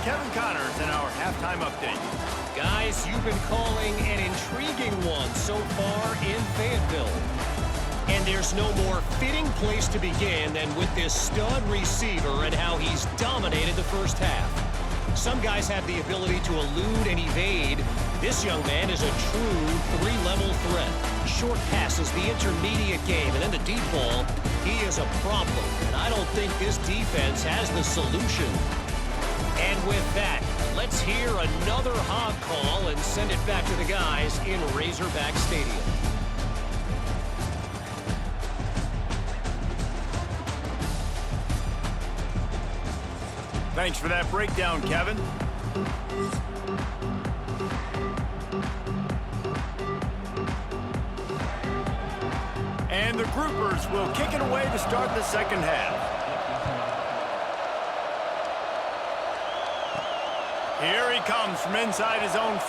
Kevin Connors in our halftime update. Guys, you've been calling an intriguing one so far in Fayetteville. And there's no more fitting place to begin than with this stud receiver and how he's dominated the first half. Some guys have the ability to elude and evade. This young man is a true three-level threat. Short passes, the intermediate game, and then the deep ball. He is a problem, and I don't think this defense has the solution. And with that, let's hear another hog call and send it back to the guys in Razorback Stadium. Thanks for that breakdown, Kevin. And the Groupers will kick it away to start the second half. Here he comes from inside his own 5.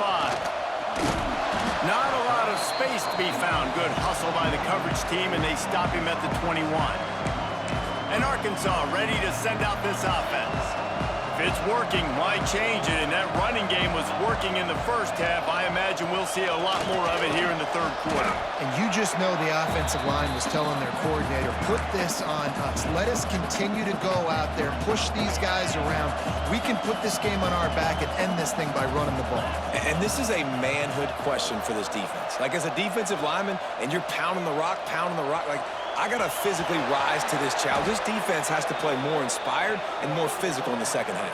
Not a lot of space to be found. Good hustle by the coverage team, and they stop him at the 21. And Arkansas ready to send out this offense. If it's working, why change it? And that running game was working in the first half. I imagine we'll see a lot more of it here in the third quarter. And you just know the offensive line was telling their coordinator, put this on us. Let us continue to go out there, push these guys around. We can put this game on our back and end this thing by running the ball. And this is a manhood question for this defense. Like, as a defensive lineman, and you're pounding the rock, like, I got to physically rise to this challenge. This defense has to play more inspired and more physical in the second half.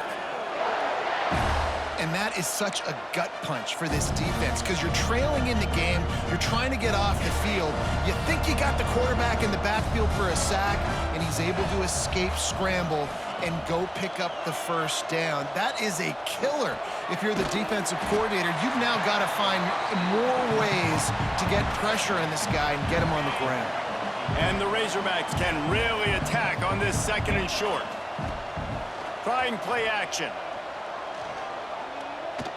And that is such a gut punch for this defense because you're trailing in the game. You're trying to get off the field. You think you got the quarterback in the backfield for a sack, and he's able to escape scramble and go pick up the first down. That is a killer. If you're the defensive coordinator, you've now got to find more ways to get pressure on this guy and get him on the ground. And the Razorbacks can really attack on this second and short. Trying play action.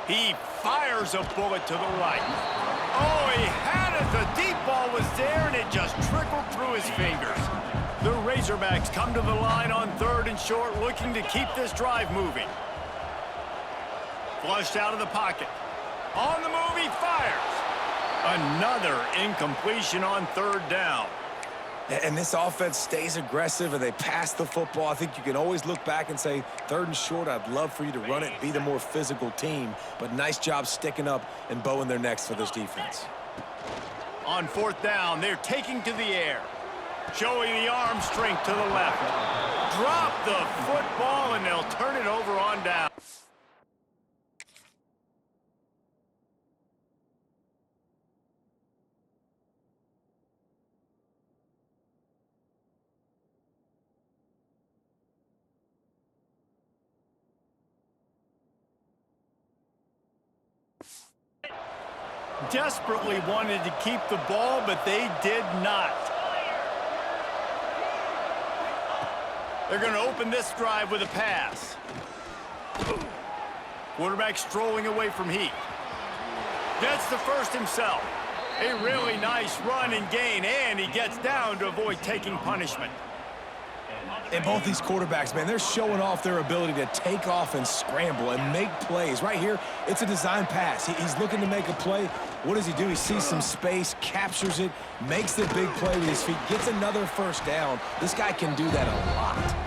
He fires a bullet to the right. Oh, he had it. The deep ball was there, and it just trickled through his fingers. The Razorbacks come to the line on third and short, looking to keep this drive moving. Flushed out of the pocket. On the move, he fires. Another incompletion on third down. And this offense stays aggressive, and they pass the football. I think you can always look back and say, third and short, I'd love for you to run it, be the more physical team. But nice job sticking up and bowing their necks for this defense. On fourth down, they're taking to the air. Showing the arm strength to the left. Drop the football, and they'll turn it over on down. Desperately wanted to keep the ball, but they did not. They're going to open this drive with a pass. Quarterback strolling away from Heat. Gets the first himself. A really nice run and gain, and he gets down to avoid taking punishment. And both these quarterbacks, man, they're showing off their ability to take off and scramble and make plays. Right here, it's a design pass. He's looking to make a play. What does he do? He sees some space, captures it, makes the big play with his feet, gets another first down. This guy can do that a lot.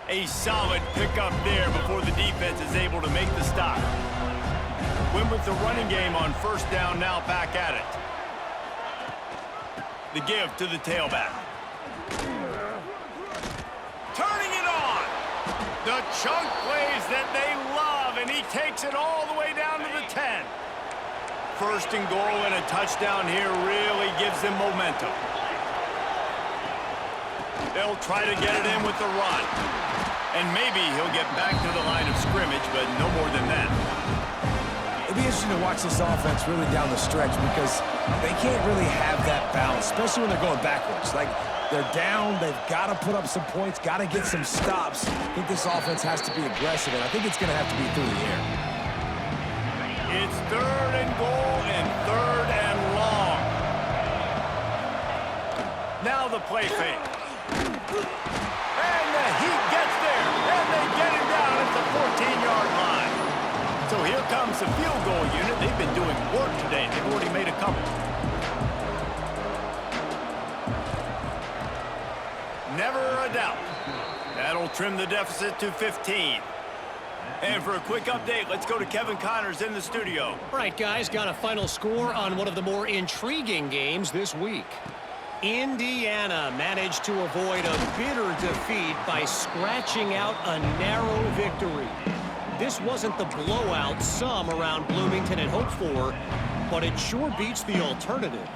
A solid pickup there before the defense is able to make the stop. Win with the running game on first down, now back at it. The give to the tailback. Turning it on. The chunk plays that they love, and he takes it all the way down to the 10. First and goal and a touchdown here really gives them momentum. They'll try to get it in with the run. And maybe he'll get back to the line of scrimmage, but no more than that. It'll be interesting to watch this offense really down the stretch because they can't really have that balance, especially when they're going backwards. Like, They're down. They've got to put up some points, got to get some stops. I think this offense has to be aggressive, and I think it's going to have to be through the air. It's 3rd and goal and 3rd and long. Now the play fake. And the Heat gets there, and they get him down at the 14-yard line. So here comes the field goal unit. They've been doing work today. They've already made a couple. Never a doubt. That'll trim the deficit to 15. And for a quick update, let's go to Kevin Connors in the studio. All right, guys, got a final score on one of the more intriguing games this week. Indiana managed to avoid a bitter defeat by scratching out a narrow victory. This wasn't the blowout some around Bloomington had hoped for, but it sure beats the alternative.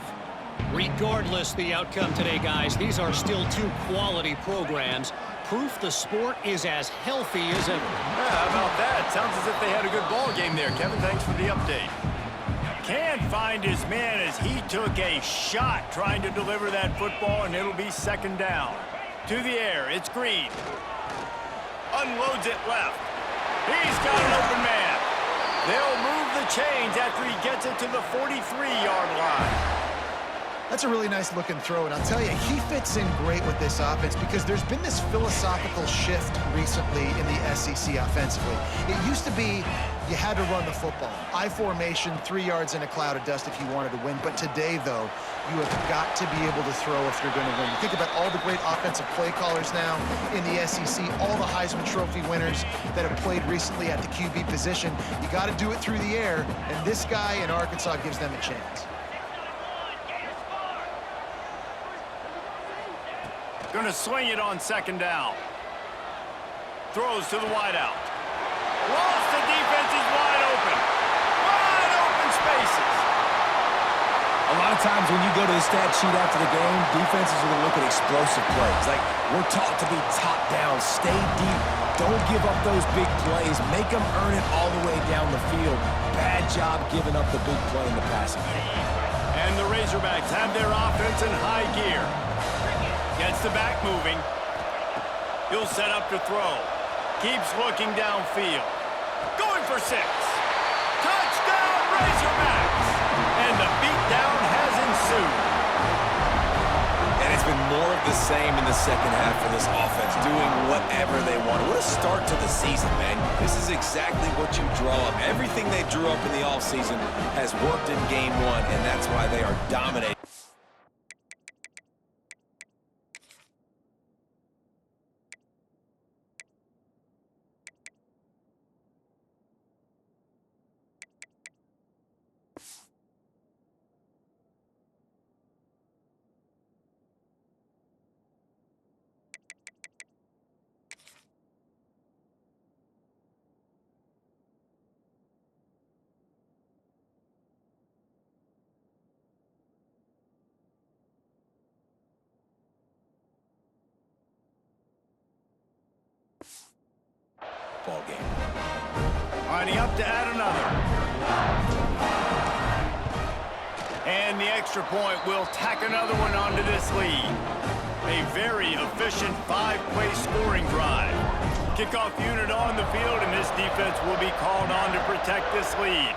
Regardless the outcome today, guys, these are still two quality programs. Proof the sport is as healthy as ever. Yeah, how about that? Sounds as if they had a good ball game there, Kevin. Thanks for the update. Can't find his man as he took a shot trying to deliver that football, and it'll be 2nd down. To the air, it's Green. Unloads it left. He's got an open man. They'll move the chains after he gets it to the 43-yard line. That's a really nice looking throw, and I'll tell you, he fits in great with this offense because there's been this philosophical shift recently in the SEC offensively. It used to be you had to run the football. I formation, 3 yards in a cloud of dust if you wanted to win. But today, though, you have got to be able to throw if you're going to win. You think about all the great offensive play callers now in the SEC, all the Heisman Trophy winners that have played recently at the QB position. You got to do it through the air, and this guy in Arkansas gives them a chance. Going to swing it on 2nd down. Throws to the wideout. Lost the defense is wide open. Wide open spaces. A lot of times when you go to the stat sheet after the game, defenses are going to look at explosive plays. Like, we're taught to be top down, stay deep, don't give up those big plays, make them earn it all the way down the field. Bad job giving up the big play in the passing game. And the Razorbacks have their offense in high gear. Gets the back moving. He'll set up to throw. Keeps looking downfield. Going for 6. Touchdown, Razorbacks! And the beatdown has ensued. And it's been more of the same in the second half for this offense, doing whatever they want. What a start to the season, man. This is exactly what you draw up. Everything they drew up in the offseason has worked in game 1, and that's why they are dominating. Ball game. Lining up to add another. And the extra point will tack another one onto this lead. A very efficient 5-play scoring drive. Kickoff unit on the field, and this defense will be called on to protect this lead.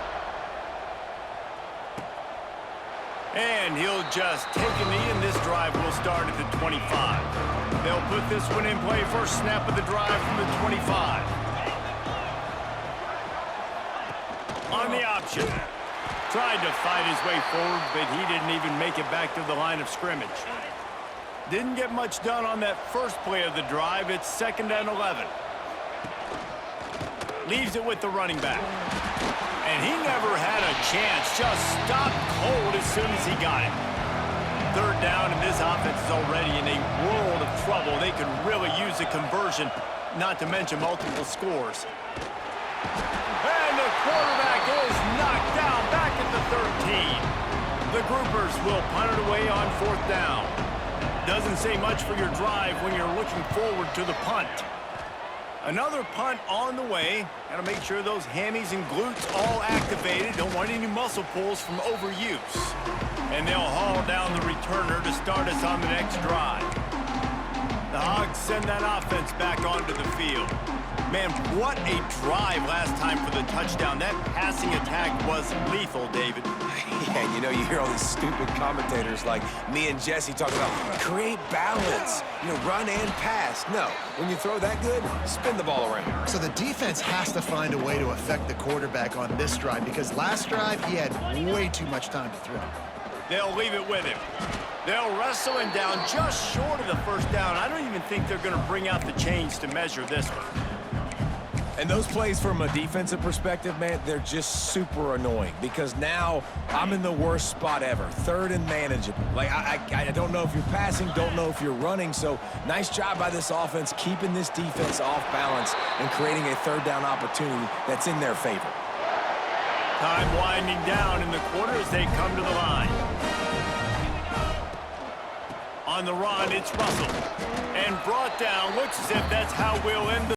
And he'll just take a knee, and this drive will start at the 25. They'll put this one in play. First snap of the drive from the 25. On the option. Tried to fight his way forward, but he didn't even make it back to the line of scrimmage. Didn't get much done on that first play of the drive. It's 2nd and 11. Leaves it with the running back. And he never had a chance. Just stopped cold as soon as he got it. 3rd down, and this offense is already in a world of trouble. They could really use a conversion, not to mention multiple scores. And the quarterback is knocked down back at the 13. The Groupers will punt it away on 4th down. Doesn't say much for your drive when you're looking forward to the punt. Another punt on the way. Got to make sure those hammies and glutes all activated. Don't want any muscle pulls from overuse. And they'll haul down the returner to start us on the next drive. The Hogs send that offense back onto the field. Man, what a drive last time for the touchdown. That passing attack was lethal, David. Yeah, you know, you hear all these stupid commentators like me and Jesse talking about create balance, you know, run and pass. No, when you throw that good, spin the ball around. So the defense has to find a way to affect the quarterback on this drive because last drive he had way too much time to throw. They'll leave it with him. They'll wrestle him down just short of the first down. I don't even think they're going to bring out the chains to measure this one. And those plays from a defensive perspective, man, they're just super annoying because now I'm in the worst spot ever, third and manageable. Like, I don't know if you're passing, don't know if you're running, so nice job by this offense keeping this defense off balance and creating a third down opportunity that's in their favor. Time winding down in the quarter as they come to the line. On the run, it's Russell. And brought down, looks as if that's how we'll end the